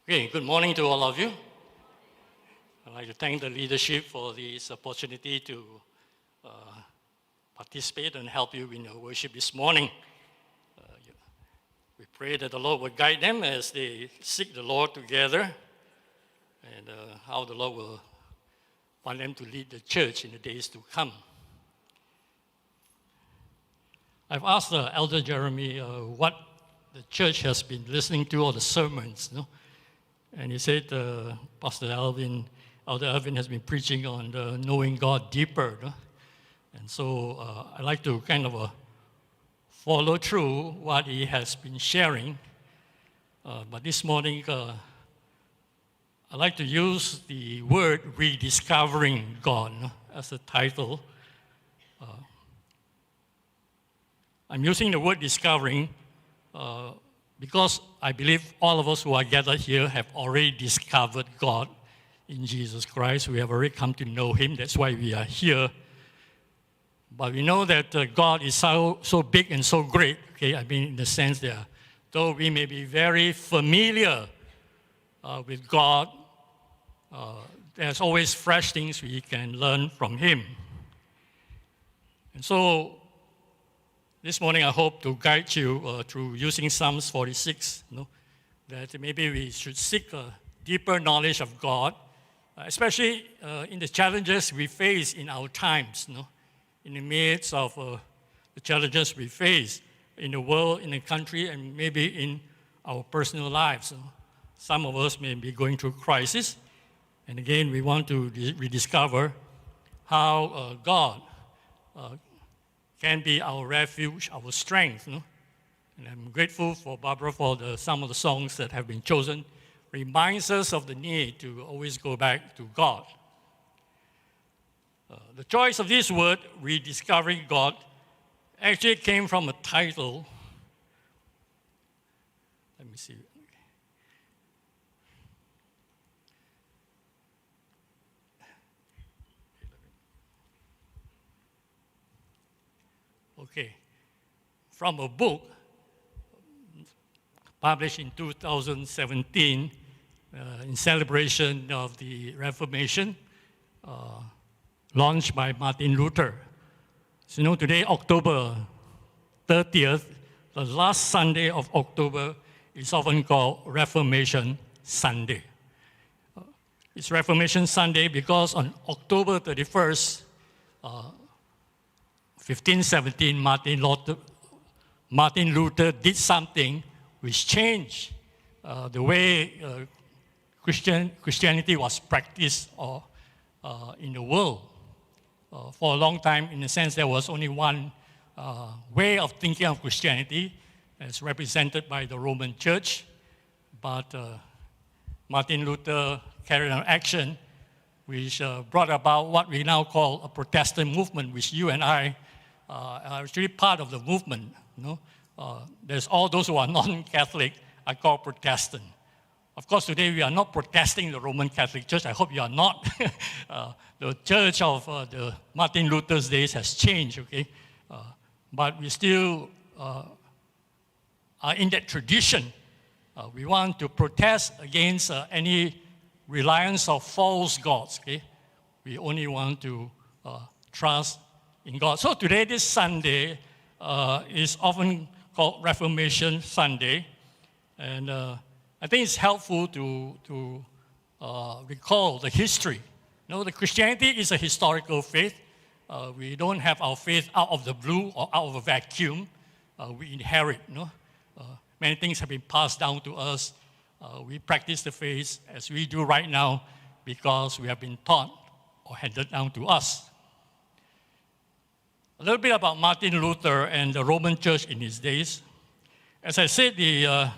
Okay, good morning to all of you. I'd like to thank the leadership for this opportunity to participate and help you in your worship this morning. We pray that the Lord will guide them as they seek the Lord together and how the Lord will want them to lead the church in the days to come. I've asked Elder Jeremy what the church has been listening to, all the sermons, And he said, Elder Alvin has been preaching on knowing God deeper. And so I'd like to kind of follow through what he has been sharing. But this morning, I'd like to use the word Rediscovering God as a title. I'm using the word discovering because I believe all of us who are gathered here have already discovered God in Jesus Christ. We have already come to know Him. That's why we are here. But we know that God is so big and so great. Okay, I mean, in the sense that though we may be very familiar with God, there's always fresh things we can learn from Him. And so this morning, I hope to guide you through using Psalms 46, that maybe we should seek a deeper knowledge of God, especially in the challenges we face in our times, in the midst of the challenges we face in the world, in the country, and maybe in our personal lives. Some of us may be going through crisis, and again, we want to rediscover how God can be our refuge, our strength. And I'm grateful for Barbara for some of the songs that have been chosen. Reminds us of the need to always go back to God. The choice of this word, Rediscovering God, actually came from a title. Let me see. Okay, from a book published in 2017 in celebration of the Reformation, launched by Martin Luther. So today, October 30th, the last Sunday of October, is often called Reformation Sunday. It's Reformation Sunday because on October 31st, 1517, Martin Luther did something which changed the way Christianity was practiced in the world. For a long time, in a sense, there was only one way of thinking of Christianity, as represented by the Roman Church. But Martin Luther carried an action which brought about what we now call a Protestant movement, which you and I are actually part of the movement. There's all those who are non-Catholic are called Protestant. Of course, today we are not protesting the Roman Catholic Church. I hope you are not. The church of the Martin Luther's days has changed, okay? But we still are in that tradition. We want to protest against any reliance of false gods, okay? We only want to trust in God. So today, this Sunday, is often called Reformation Sunday. And I think it's helpful to recall the history. The Christianity is a historical faith. We don't have our faith out of the blue or out of a vacuum. We inherit. Many things have been passed down to us. We practice the faith as we do right now because we have been taught or handed down to us. A little bit about Martin Luther and the Roman Church in his days. As I said, the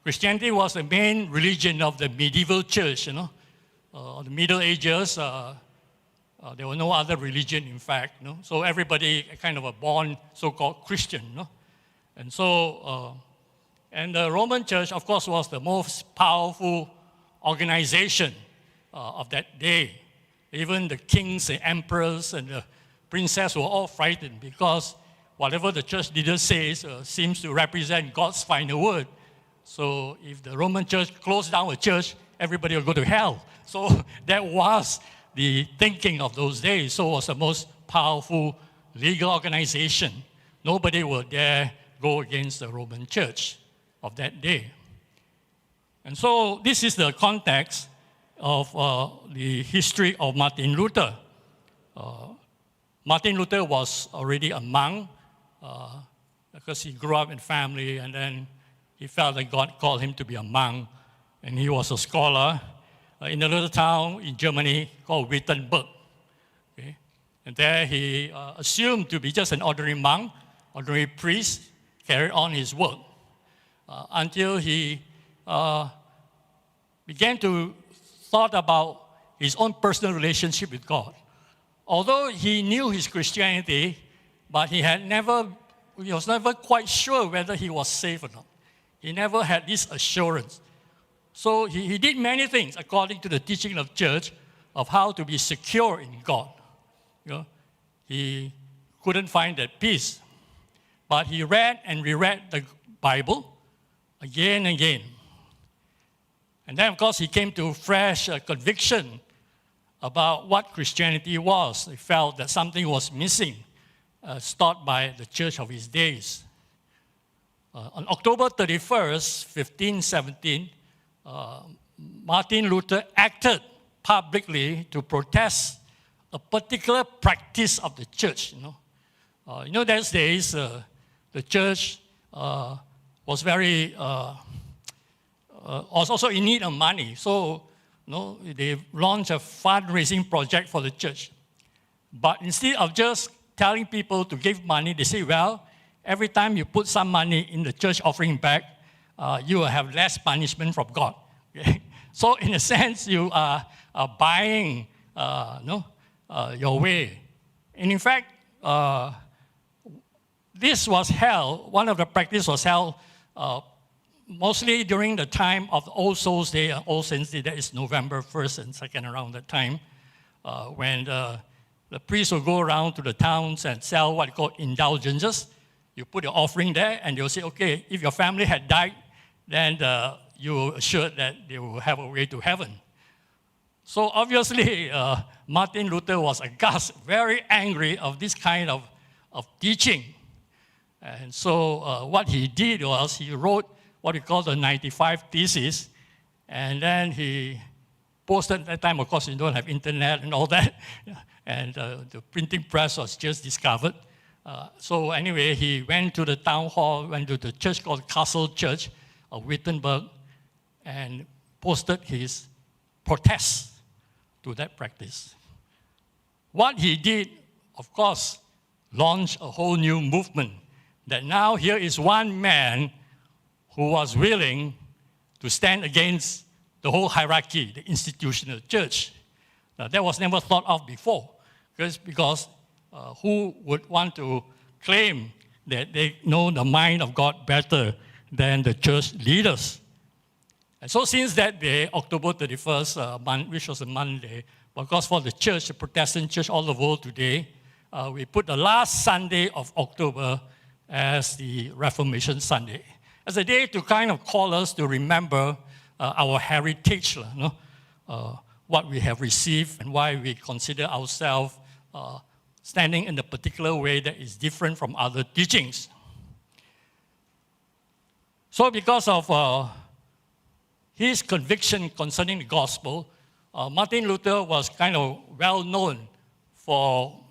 Christianity was the main religion of the medieval church. The Middle Ages, there was no other religion, in fact. So everybody kind of a born so-called Christian. And so, and the Roman Church, of course, was the most powerful organization of that day. Even the kings, the emperors, and the princess were all frightened because whatever the church leader says seems to represent God's final word. So if the Roman church closed down a church, everybody will go to hell. So that was the thinking of those days. So it was the most powerful legal organization. Nobody would dare go against the Roman church of that day. And so this is the context of the history of Martin Luther. Martin Luther was already a monk because he grew up in family, and then he felt that God called him to be a monk, and he was a scholar in a little town in Germany called Wittenberg. Okay? And there he assumed to be just an ordinary monk, ordinary priest, carried on his work until he began to thought about his own personal relationship with God. Although he knew his Christianity, but he was never quite sure whether he was saved or not. He never had this assurance. So he did many things according to the teaching of church of how to be secure in God. You know, he couldn't find that peace. But he read and reread the Bible again and again. And then, of course, he came to fresh conviction about what Christianity was. He felt that something was missing, taught by the church of his days. On October 31st, 1517, Martin Luther acted publicly to protest a particular practice of the church. Those days, the church was also in need of money. So, they launched a fundraising project for the church. But instead of just telling people to give money, they say, well, every time you put some money in the church offering bag, you will have less punishment from God. Okay? So in a sense, you are buying your way. And in fact, this was held, one of the practices was held mostly during the time of the All Souls Day, All Saints Day, that is November 1st and 2nd around that time, when the priests will go around to the towns and sell what they call indulgences. You put your offering there, and they'll say, okay, if your family had died, then you're assured that they will have a way to heaven. So obviously, Martin Luther was aghast, very angry of this kind of teaching. And so what he did was he wrote what we call the 95 Theses, and then he posted at that time, of course, you don't have internet and all that, and the printing press was just discovered. So anyway, he went to the town hall, went to the church called Castle Church of Wittenberg, and posted his protest to that practice. What he did, of course, launched a whole new movement, that now here is one man who was willing to stand against the whole hierarchy, the institutional church. Now, that was never thought of before, because who would want to claim that they know the mind of God better than the church leaders? And so since that day, October 31st, which was a Monday, of course for the church, the Protestant church all over the world today, we put the last Sunday of October as the Reformation Sunday, as a day to kind of call us to remember our heritage, what we have received and why we consider ourselves standing in a particular way that is different from other teachings. So because of his conviction concerning the gospel, Martin Luther was kind of well known for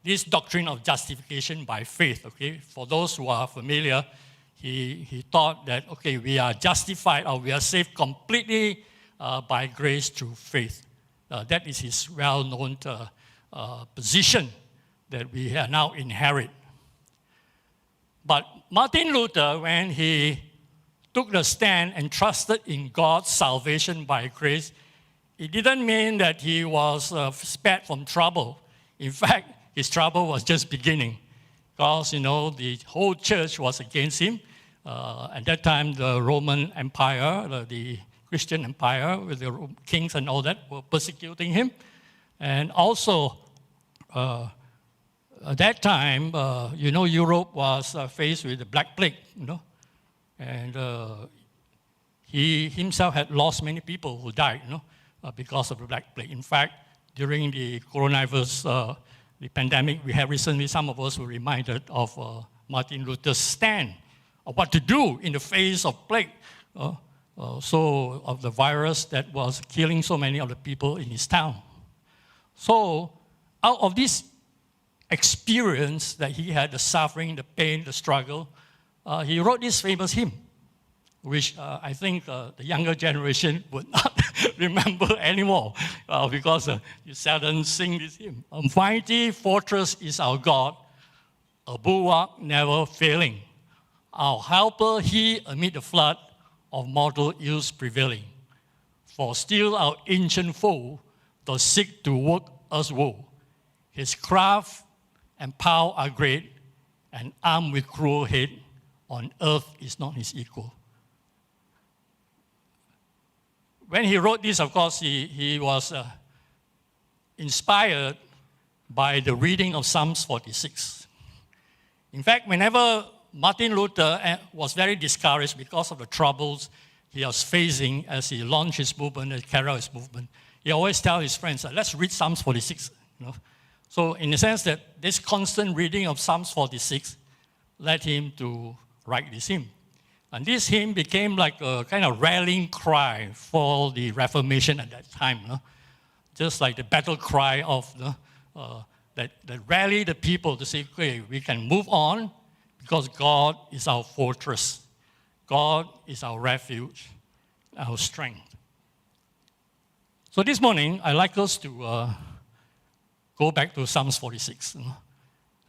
this doctrine of justification by faith. Okay, for those who are familiar, he thought that, okay, we are justified or we are saved completely by grace through faith. That is his well-known position that we now inherit. But Martin Luther, when he took the stand and trusted in God's salvation by grace, it didn't mean that he was spared from trouble. In fact, his trouble was just beginning, because, the whole church was against him. At that time, the Roman Empire, the Christian Empire, with the kings and all that, were persecuting him. And also, at that time, Europe was faced with the Black Plague, And he himself had lost many people who died, because of the Black Plague. In fact, during the coronavirus, the pandemic we had recently, some of us were reminded of Martin Luther's stand of what to do in the face of plague, of the virus that was killing so many of the people in his town. So out of this experience that he had, the suffering, the pain, the struggle, he wrote this famous hymn, which I think the younger generation would not remember anymore because you seldom sing this hymn. A mighty fortress is our God, a bulwark never failing. Our helper he amid the flood of mortal ills prevailing. For still our ancient foe does seek to work us woe. His craft and power are great, and armed with cruel hate, on earth is not his equal. When he wrote this, of course, he was inspired by the reading of Psalms 46. In fact, whenever Martin Luther was very discouraged because of the troubles he was facing as he launched his movement, and carried out his movement, he always tells his friends, let's read Psalms 46. So in the sense that this constant reading of Psalms 46 led him to write this hymn. And this hymn became like a kind of rallying cry for the Reformation at that time. Just like the battle cry of that rallied the people to say, okay, we can move on because God is our fortress. God is our refuge, our strength. So this morning, I'd like us to go back to Psalms 46.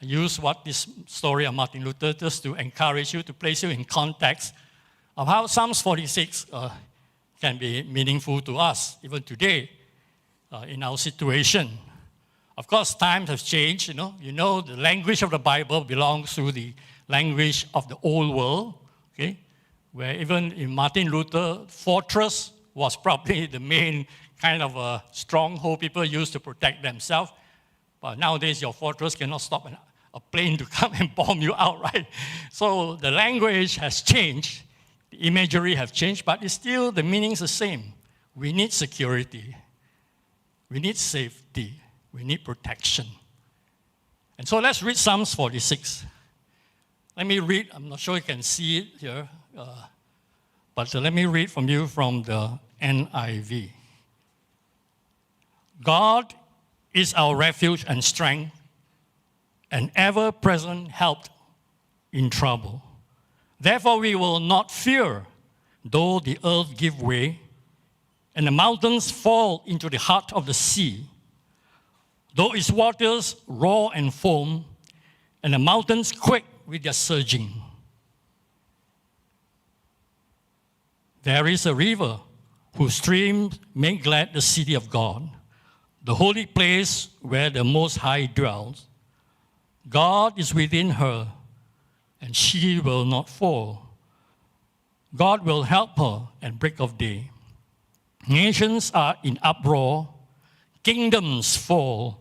I use this story of Martin Luther just to encourage you, to place you in context of how Psalms 46 can be meaningful to us, even today, in our situation. Of course, times have changed, the language of the Bible belongs to the language of the old world, okay? Where even in Martin Luther, fortress was probably the main kind of a stronghold people used to protect themselves. But nowadays, your fortress cannot stop a plane to come and bomb you out, right? So the language has changed, the imagery has changed, but it's still, the meaning's the same. We need security. We need safety. We need protection. And so let's read Psalms 46. Let me read, I'm not sure you can see it here, but let me read from you from the NIV. God is our refuge and strength, an ever-present help in trouble. Therefore we will not fear, though the earth give way, and the mountains fall into the heart of the sea, though its waters roar and foam, and the mountains quake with their surging. There is a river whose streams make glad the city of God, the holy place where the Most High dwells. God is within her, and she will not fall. God will help her at break of day. Nations are in uproar, kingdoms fall.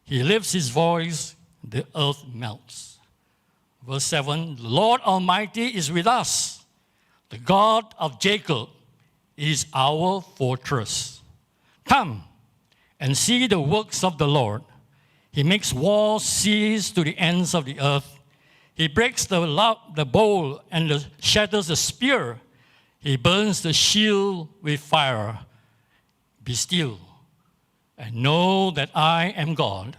He lifts his voice, the earth melts. Verse 7, the Lord Almighty is with us. The God of Jacob is our fortress. Come and see the works of the Lord. He makes war cease to the ends of the earth. He breaks the bow and shatters the spear. He burns the shield with fire. Be still and know that I am God.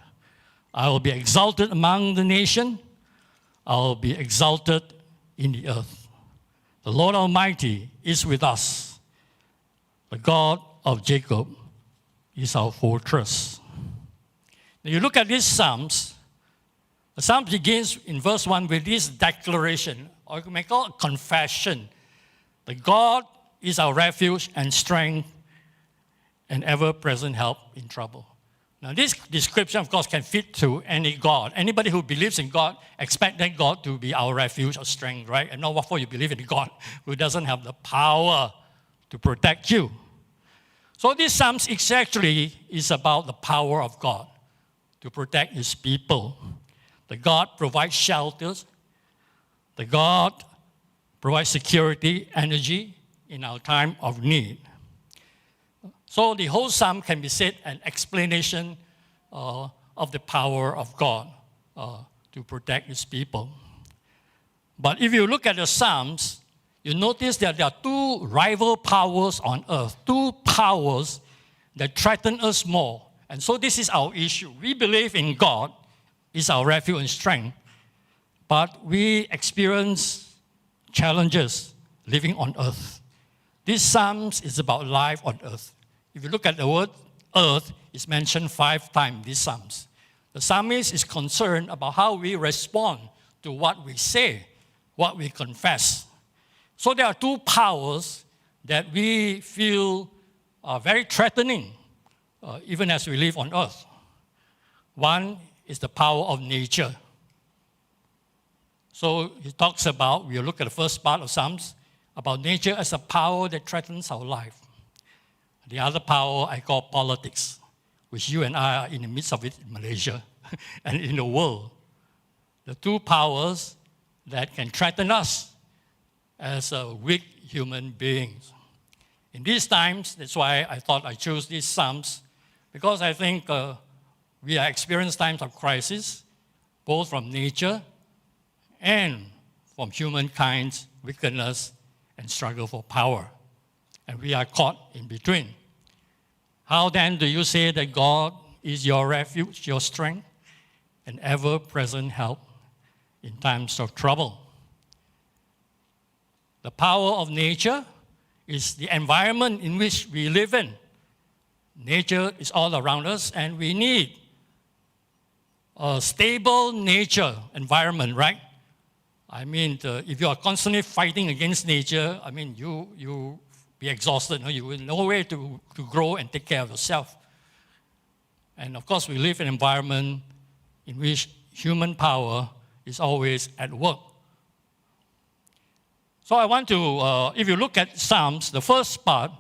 I will be exalted among the nations. I will be exalted in the earth. The Lord Almighty is with us. The God of Jacob is our fortress. Now you look at these Psalms. The Psalm begins in verse 1 with this declaration, or you may call it confession, that God is our refuge and strength and ever-present help in trouble. Now this description, of course, can fit to any God. Anybody who believes in God expect that God to be our refuge or strength, right? And not what for you believe in a God who doesn't have the power to protect you. So this Psalms actually is about the power of God to protect his people. The God provides shelters. The God provide security, energy in our time of need. So the whole psalm can be said an explanation of the power of God to protect his people. But if you look at the Psalms, you notice that there are two rival powers on earth, two powers that threaten us more. And so this is our issue. We believe in God is our refuge and strength, but we experience challenges living on earth. This Psalms is about life on earth. If you look at the word earth, it's mentioned 5 times in these Psalms. The psalmist is concerned about how we respond to what we say, what we confess. So there are two powers that we feel are very threatening, even as we live on earth. One is the power of nature. So he talks about, we'll look at the first part of Psalms, about nature as a power that threatens our life. The other power I call politics, which you and I are in the midst of it in Malaysia and in the world. The two powers that can threaten us as weak human beings. In these times, that's why I thought I chose these Psalms, because I think we are experiencing times of crisis, both from nature and from humankind's wickedness and struggle for power. And we are caught in between. How then do you say that God is your refuge, your strength, and ever-present help in times of trouble? The power of nature is the environment in which we live in. Nature is all around us, and we need a stable nature environment, right? I mean, if you are constantly fighting against nature, I mean, you be exhausted. You will know where to grow and take care of yourself. And of course, we live in an environment in which human power is always at work. So I want to, if you look at Psalms, the first part,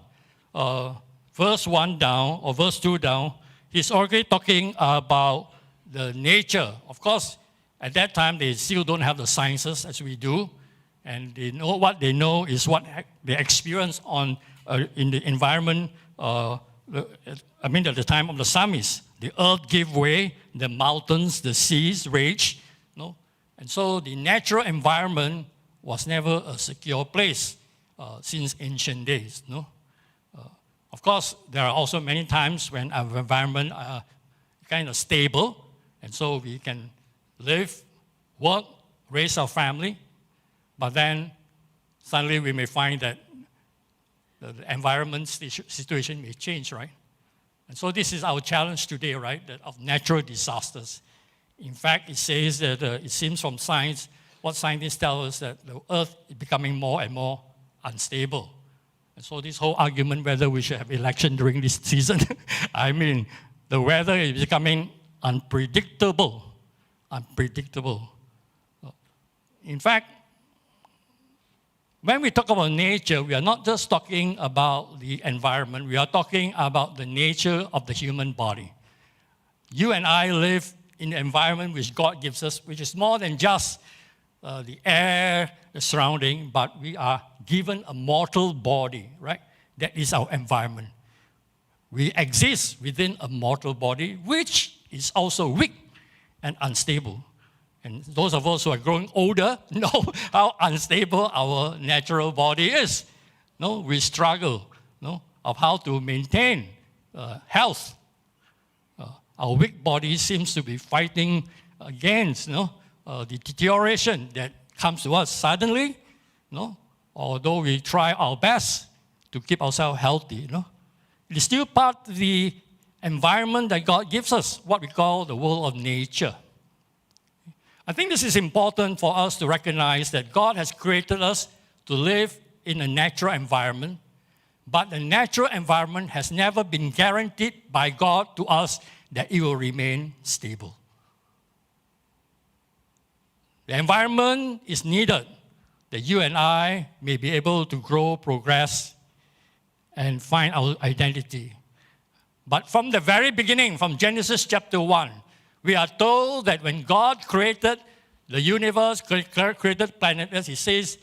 verse 1 down or verse 2 down, he's already talking about the nature. Of course, at that time, they still don't have the sciences as we do. And they know what they know is what they experience in the environment, at the time of the psalmist. The earth gave way, the mountains, the seas raged. And so the natural environment was never a secure place since ancient days. Of course, there are also many times when our environment are kind of stable, and so we can live, work, raise our family. But then suddenly we may find that the environment situation may change, right? And so this is our challenge today, right, that of natural disasters. In fact, it says that it seems from science, what scientists tell us that the earth is becoming more and more unstable. And so this whole argument whether we should have election during this season, I mean, the weather is becoming unpredictable. In fact, when we talk about nature, we are not just talking about the environment, we are talking about the nature of the human body. You and I live in the environment which God gives us, which is more than just the air, the surrounding, but we are given a mortal body, right? That is our environment. We exist within a mortal body, which is also weak and unstable. And those of us who are growing older know how unstable our natural body is. We struggle of how to maintain health. Our weak body seems to be fighting against the deterioration that comes to us suddenly. Although we try our best to keep ourselves healthy. It is still part of the environment that God gives us, what we call the world of nature. I think this is important for us to recognize that God has created us to live in a natural environment, but the natural environment has never been guaranteed by God to us that it will remain stable. The environment is needed that you and I may be able to grow, progress, and find our identity. But from the very beginning, from Genesis chapter 1, we are told that when God created the universe, created planet Earth, He says,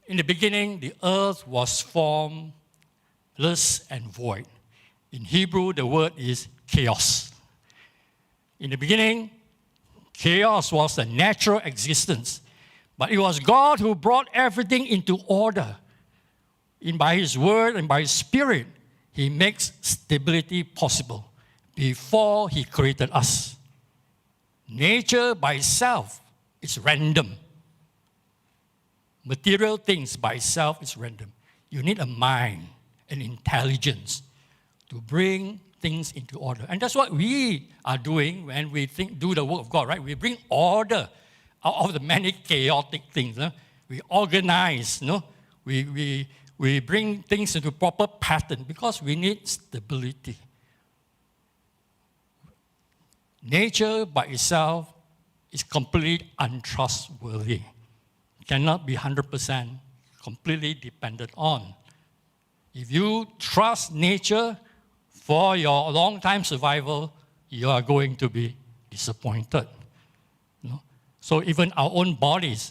In the beginning, the earth was formless and void. In Hebrew, the word is chaos. In the beginning, chaos was a natural existence, but it was God who brought everything into order. By His Word and by His Spirit, He makes stability possible before He created us. Nature by itself is random. Material things by itself is random. You need a mind and intelligence to bring things into order. And that's what we are doing when we do the work of God, right? We bring order out of the many chaotic things. We organize, we bring things into proper pattern because we need stability. Nature by itself is completely untrustworthy. Cannot be 100% completely dependent on. If you trust nature for your long-time survival, you are going to be disappointed. So even our own bodies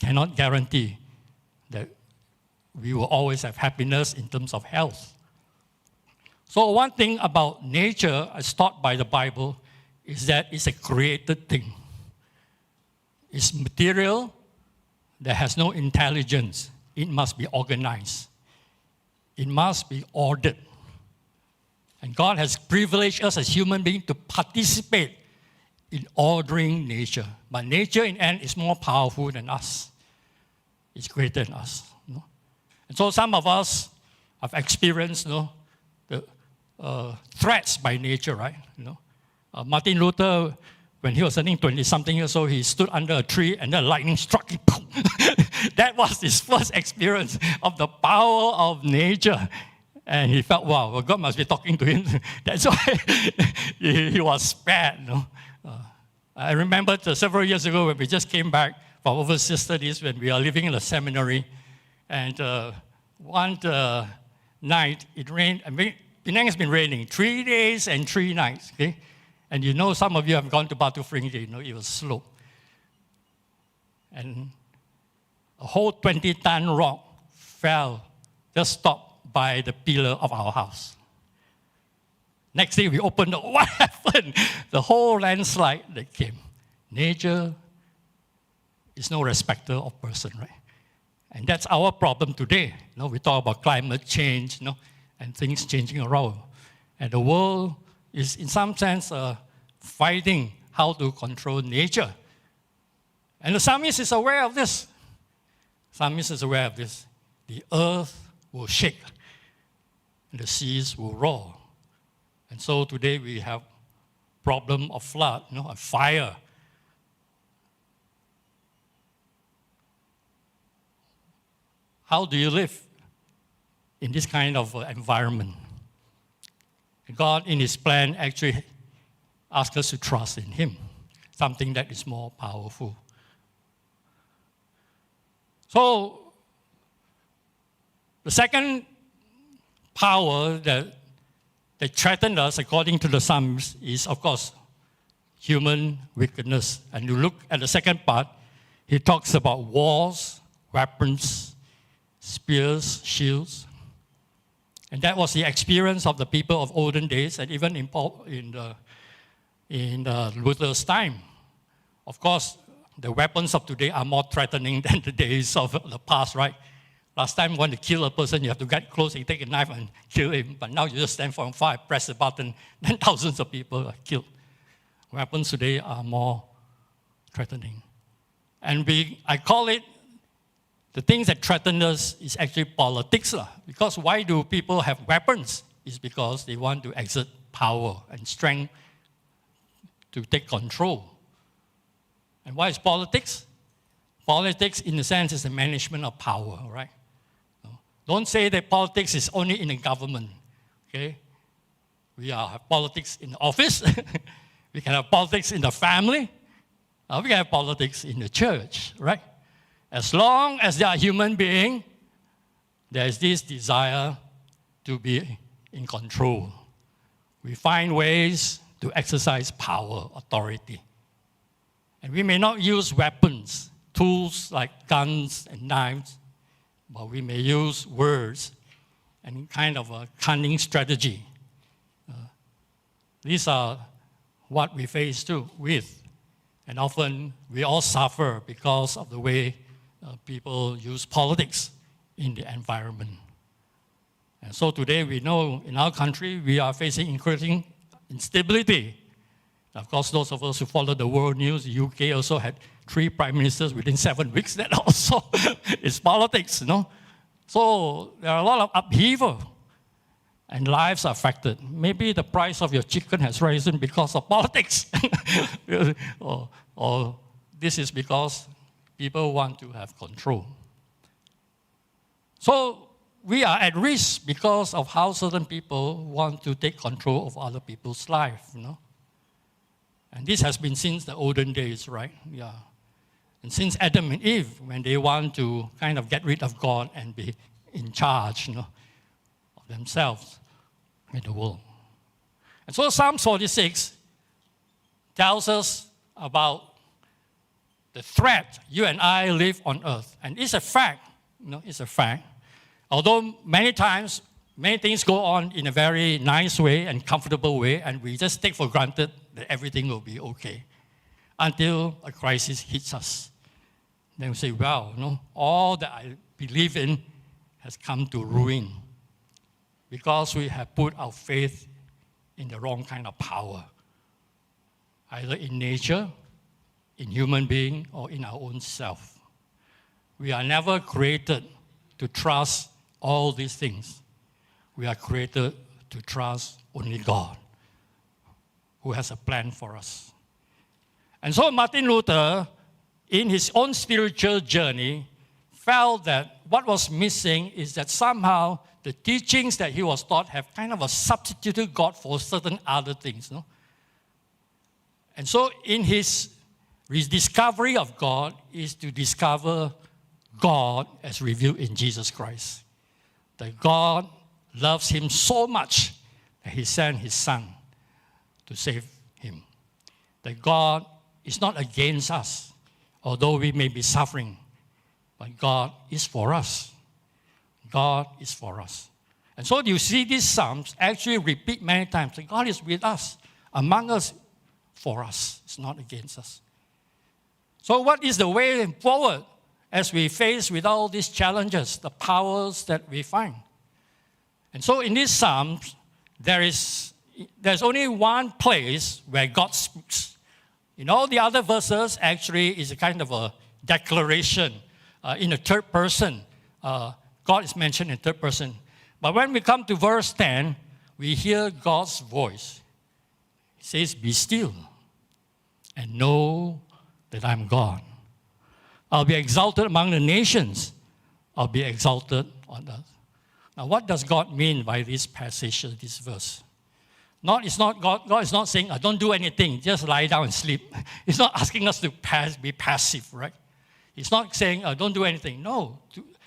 cannot guarantee that we will always have happiness in terms of health. So one thing about nature, as taught by the Bible, is that it's a created thing. It's material that has no intelligence. It must be organized. It must be ordered. And God has privileged us as human beings to participate in ordering nature. But nature in the end is more powerful than us. It's greater than us. And so some of us have experienced the threats by nature, right? Martin Luther, when he was turning 20-something years old, he stood under a tree and the lightning struck him. That was his first experience of the power of nature. And he felt, wow, well, God must be talking to him. That's why he was spared. I remember several years ago when we just came back from overseas studies when we are living in a seminary. And one night it rained. Penang has been raining 3 days and 3 nights. Okay? And some of you have gone to Batu Ferringhi, it was slope. And a whole 20-ton rock fell, just stopped by the pillar of our house. Next day we opened the door. What happened? The whole landslide that came. Nature is no respecter of person, right? And that's our problem today. We talk about climate change, and things changing around. And the world is, in some sense, fighting how to control nature. And the psalmist is aware of this. The earth will shake, and the seas will roar. And so today we have problem of flood, a fire. How do you live in this kind of environment? God, in His plan, actually asks us to trust in Him, something that is more powerful. So, the second power that threatened us, according to the Psalms, is, of course, human wickedness. And you look at the second part, he talks about wars, weapons, spears, shields. And that was the experience of the people of olden days, and even in Luther's time. Of course, the weapons of today are more threatening than the days of the past, right? Last time, when you kill a person, you have to get close, you take a knife and kill him. But now you just stand from far, press the button, then thousands of people are killed. Weapons today are more threatening. And I call it, the things that threaten us is actually politics. Because why do people have weapons? It's because they want to exert power and strength to take control. And why is politics? Politics, in a sense, is the management of power, right? Don't say that politics is only in the government, okay? We have politics in the office. We can have politics in the family. We can have politics in the church, right? As long as they are human beings, there is this desire to be in control. We find ways to exercise power, authority. And we may not use weapons, tools like guns and knives, but we may use words and kind of a cunning strategy. These are what we face too with. And often we all suffer because of the way people use politics in the environment. And so today we know in our country we are facing increasing instability. Of course, those of us who follow the world news, the UK also had 3 prime ministers within 7 weeks. That also is politics, you know. So there are a lot of upheaval and lives are affected. Maybe the price of your chicken has risen because of politics. or this is because people want to have control. So we are at risk because of how certain people want to take control of other people's life, you know. And this has been since the olden days, right? Yeah. And since Adam and Eve, when they want to kind of get rid of God and be in charge, you know, of themselves in the world. And so Psalm 46 tells us about the threat you and I live on earth. And it's a fact, you know, it's a fact. Although many times, many things go on in a very nice way and comfortable way, and we just take for granted that everything will be okay until a crisis hits us. Then we say, wow, you know, all that I believe in has come to ruin because we have put our faith in the wrong kind of power, either in nature, in human being, or in our own self. We are never created to trust all these things. We are created to trust only God, who has a plan for us. And so Martin Luther, in his own spiritual journey, felt that what was missing is that somehow the teachings that he was taught have kind of a substituted God for certain other things. No? And so in his rediscovery of God is to discover God as revealed in Jesus Christ. That God loves him so much that he sent his Son to save him. That God is not against us, although we may be suffering, but God is for us. God is for us. And so you see these Psalms actually repeat many times that God is with us, among us, for us. It's not against us. So what is the way forward as we face with all these challenges, the powers that we find? And so in these Psalms, there's only one place where God speaks. In all the other verses, actually, is a kind of a declaration in a third person. God is mentioned in third person. But when we come to verse 10, we hear God's voice. He says, "Be still and know that I'm God. I'll be exalted among the nations. I'll be exalted on earth." Now, what does God mean by this passage, this verse? God is not saying, don't do anything, just lie down and sleep. He's not asking us to be passive, right? He's not saying, don't do anything. No.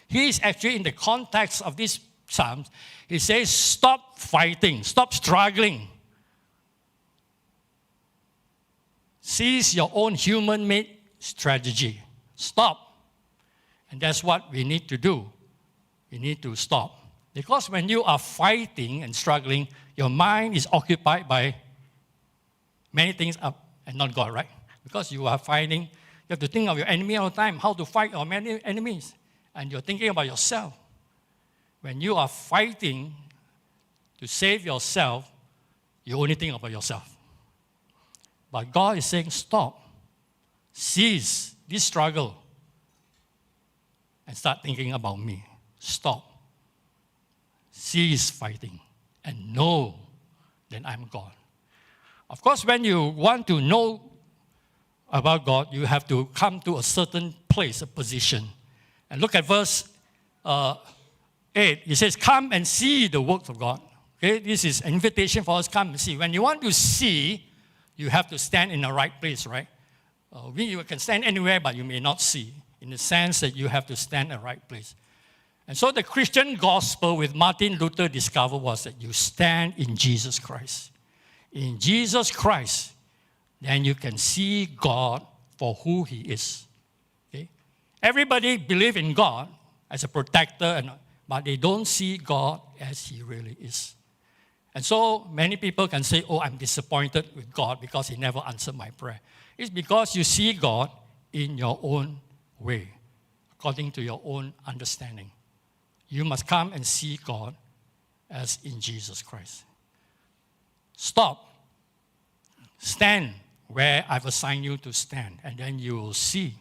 He is actually in the context of these Psalms. He says, stop fighting, stop struggling. Cease your own human-made strategy. Stop. And that's what we need to do. We need to stop. Because when you are fighting and struggling, your mind is occupied by many things and not God, right? Because you are fighting, you have to think of your enemy all the time, how to fight your many enemies. And you're thinking about yourself. When you are fighting to save yourself, you only think about yourself. But God is saying, stop. Cease this struggle and start thinking about me. Stop. Cease fighting and know that I'm God. Of course, when you want to know about God, you have to come to a certain place, a position. And look at verse 8. It says, "Come and see the works of God." Okay, this is an invitation for us, come and see. When you want to see, you have to stand in the right place, right? You can stand anywhere, but you may not see, in the sense that you have to stand in the right place. And so the Christian gospel with Martin Luther discovered was that you stand in Jesus Christ. In Jesus Christ, then you can see God for who he is. Okay? Everybody believes in God, as a protector, but they don't see God as He really is. And so many people can say, oh, I'm disappointed with God because He never answered my prayer. It's because you see God in your own way, according to your own understanding. You must come and see God as in Jesus Christ. Stop. Stand where I've assigned you to stand, and then you will see.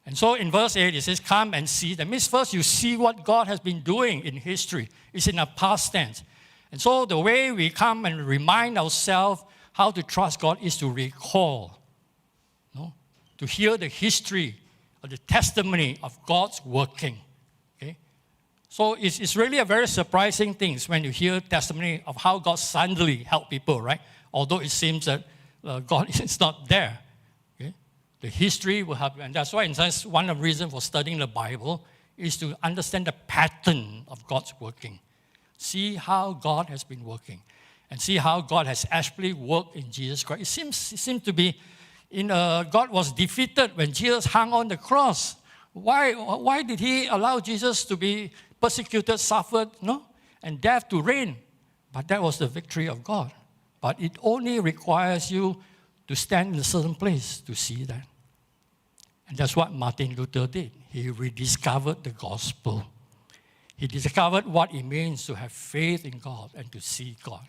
And so in verse 8, it says, come and see. That means first you see what God has been doing in history. It's in a past tense. And so the way we come and remind ourselves how to trust God is to recall, to hear the history or the testimony of God's working. Okay? So it's really a very surprising thing when you hear testimony of how God suddenly helped people, right? Although it seems that God is not there. Okay? The history will help you. And that's why, in sense, one of the reasons for studying the Bible is to understand the pattern of God's working. See how God has been working. And see how God has actually worked in Jesus Christ. It seems to be, God was defeated when Jesus hung on the cross. Why did He allow Jesus to be persecuted, suffered, and death to reign? But that was the victory of God. But it only requires you to stand in a certain place to see that. And that's what Martin Luther did. He rediscovered the gospel. He discovered what it means to have faith in God and to see God.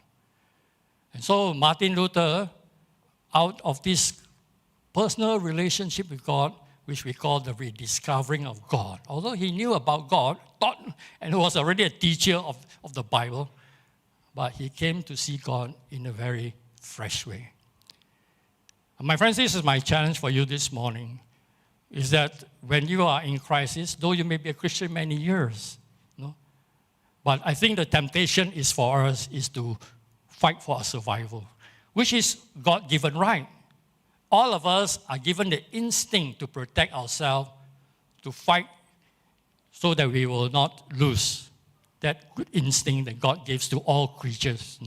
And so Martin Luther, out of this personal relationship with God, which we call the rediscovering of God, although he knew about God, and he was already a teacher of the Bible, but he came to see God in a very fresh way. And my friends, this is my challenge for you this morning, is that when you are in crisis, though you may be a Christian many years, but I think the temptation is for us is to fight for our survival, which is God-given right. All of us are given the instinct to protect ourselves, to fight so that we will not lose that good instinct that God gives to all creatures.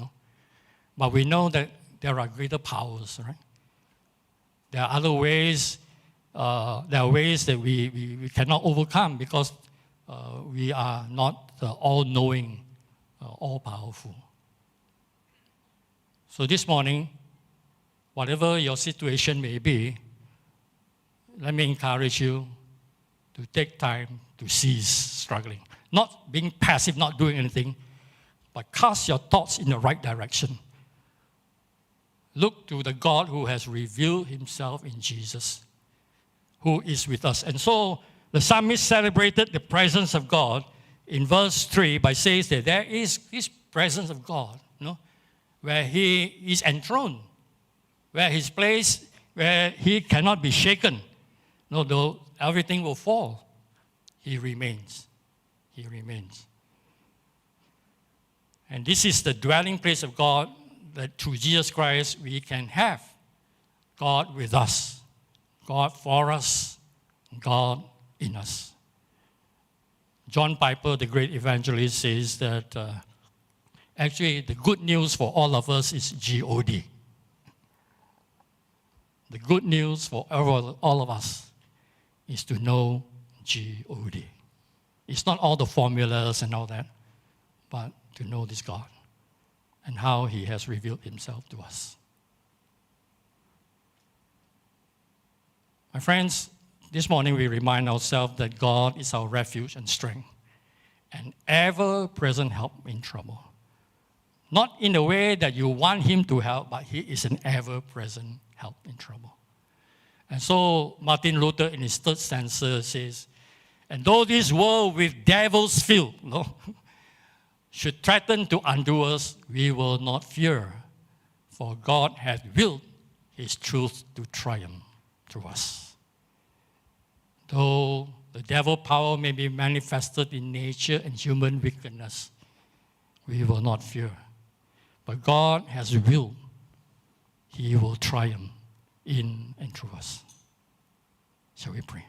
But we know that there are greater powers, right? There are other ways, there are ways that we cannot overcome because we are not all-knowing, all-powerful. So this morning, whatever your situation may be, let me encourage you to take time to cease struggling. Not being passive, not doing anything, but cast your thoughts in the right direction. Look to the God who has revealed Himself in Jesus, who is with us. And so the psalmist celebrated the presence of God in verse 3 by saying that there is His presence of God, where He is enthroned, where His place, where He cannot be shaken. Though everything will fall, He remains. He remains. And this is the dwelling place of God that through Jesus Christ we can have God with us, God for us, God in us. John Piper, the great evangelist, says that actually the good news for all of us is G-O-D. The good news for all of us is to know G-O-D. It's not all the formulas and all that, but to know this God and how He has revealed Himself to us. My friends, this morning we remind ourselves that God is our refuge and strength and ever-present help in trouble. Not in the way that you want Him to help, but He is an ever-present help in trouble. And so Martin Luther in his third stanza says, and though this world with devils filled, should threaten to undo us, we will not fear, for God hath willed His truth to triumph through us. Though the devil power may be manifested in nature and human wickedness, we will not fear. But God has willed, He will triumph in and through us. Shall we pray?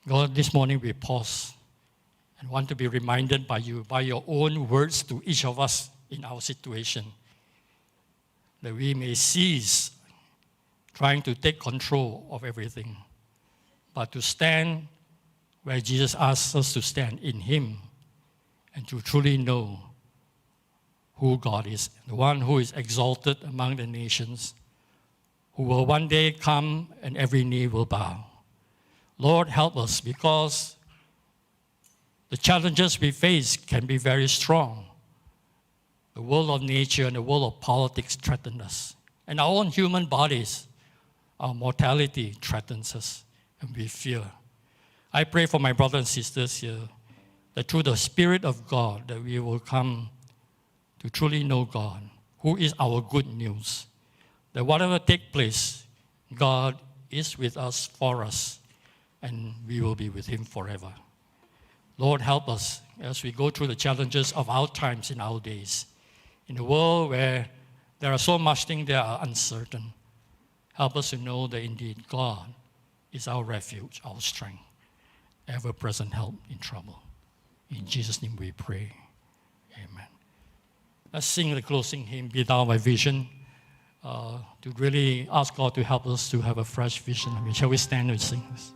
God, this morning we pause and want to be reminded by you, by your own words to each of us in our situation, that we may cease trying to take control of everything, but to stand where Jesus asks us to stand, in Him, and to truly know who God is, the one who is exalted among the nations, who will one day come and every knee will bow. Lord, help us, because the challenges we face can be very strong. The world of nature and the world of politics threaten us. And our own human bodies, our mortality threatens us, and we fear. I pray for my brothers and sisters here, that through the Spirit of God, that we will come to truly know God, who is our good news. That whatever takes place, God is with us, for us, and we will be with Him forever. Lord, help us as we go through the challenges of our times in our days. In a world where there are so much things that are uncertain, help us to know that indeed God is our refuge, our strength, ever-present help in trouble. In Jesus' name we pray. Amen. Let's sing the closing hymn, Be Thou My Vision, to really ask God to help us to have a fresh vision. Shall we stand and sing this?